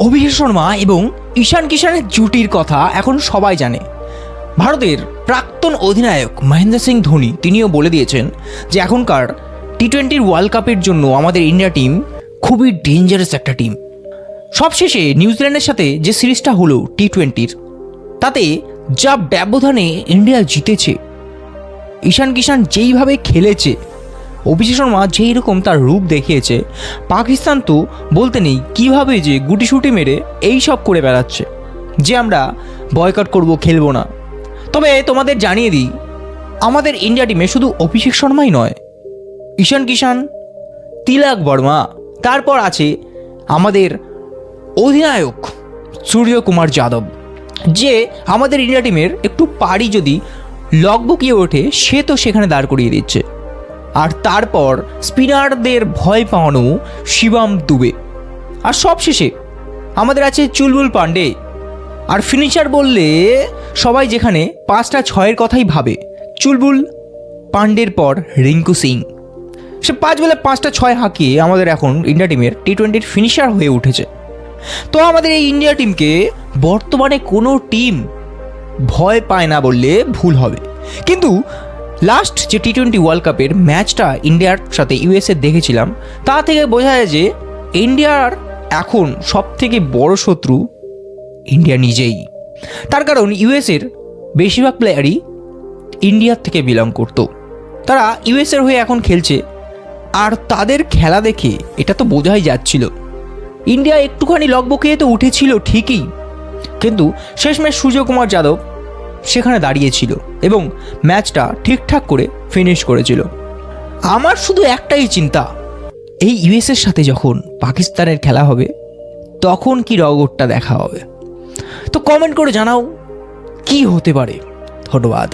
অভিষেক শর্মা এবং ঈশান কিষানের জুটির কথা এখন সবাই জানে। ভারতের প্রাক্তন অধিনায়ক মহেন্দ্র সিং ধোনি তিনিও বলে দিয়েছেন যে এখনকার টি-20 ওয়ার্ল্ড কাপের জন্য আমাদের ইন্ডিয়া টিম খুবই ডেঞ্জারাস একটা টিম। সবশেষে নিউজিল্যান্ডের সাথে যে সিরিজটা হলো টি-20, তাতে যা ব্যবধানে ইন্ডিয়া জিতেছে, ঈশান কিষান যেইভাবে খেলেছে, অভিষেক শর্মা যেই রকম তার রূপ দেখিয়েছে, পাকিস্তান তো বলতে নেই কীভাবে যে গুটিসুটি মেরে এই সব করে বেড়াচ্ছে যে আমরা বয়কট করব, খেলবো না। তবে তোমাদের জানিয়ে দিই, আমাদের ইন্ডিয়া টিমে শুধু অভিষেক শর্মাই নয়, ঈশান কিষান, তিলক বর্মা, তারপর আছে আমাদের অধিনায়ক সূর্যকুমার যাদব, যে আমাদের ইন্ডিয়া টিমের একটু পারি যদি লকবকিয়ে ওঠে সে তো সেখানে দাঁড় করিয়ে দিচ্ছে। আর তারপর স্পিনারদের ভয় পাওয়ানো শিবম দুবে। আর সবশেষে আমাদের আছে চুলবুল পান্ডে। আর ফিনিশার বললে সবাই যেখানে 5টা 6-এর কথাই ভাবে, চুলবুল পান্ডের পর রিঙ্কু সিং, সে 5 বলে 5টা 6 হাঁকিয়ে আমাদের এখন ইন্ডিয়া টিমের টি-20 ফিনিশার হয়ে উঠেছে। তো আমাদের এই ইন্ডিয়া টিমকে বর্তমানে কোনো টিম ভয় পায় না বললে ভুল হবে। কিন্তু লাস্ট যে টি-20 ওয়ার্ল্ড কাপের ম্যাচটা ইন্ডিয়ার সাথে ইউএসএ দেখেছিলাম, তা থেকে বোঝা যায় যে ইন্ডিয়ার এখন সবথেকে বড় শত্রু ইন্ডিয়া নিজেই। তার কারণ ইউএসএর বেশিরভাগ প্লেয়ারই ইন্ডিয়ার থেকে বিলং করতো, তারা ইউএসএর হয়ে এখন খেলছে। আর তাদের খেলা দেখে এটা তো বোঝাই যাচ্ছিল ইন্ডিয়া একটুখানি লকবকিয়ে তো উঠেছিল ঠিকই, কিন্তু শেষমেশ সূর্যকুমার যাদব সেখানে দাঁড়িয়েছিল এবং ম্যাচটা ঠিকঠাক করে ফিনিশ করেছিল। আমার শুধু একটাই চিন্তা, এই ইউএসের সাথে যখন পাকিস্তানের খেলা হবে তখন কি রগরটা দেখা হবে। তো কমেন্ট করে জানাও কি হতে পারে। ধন্যবাদ।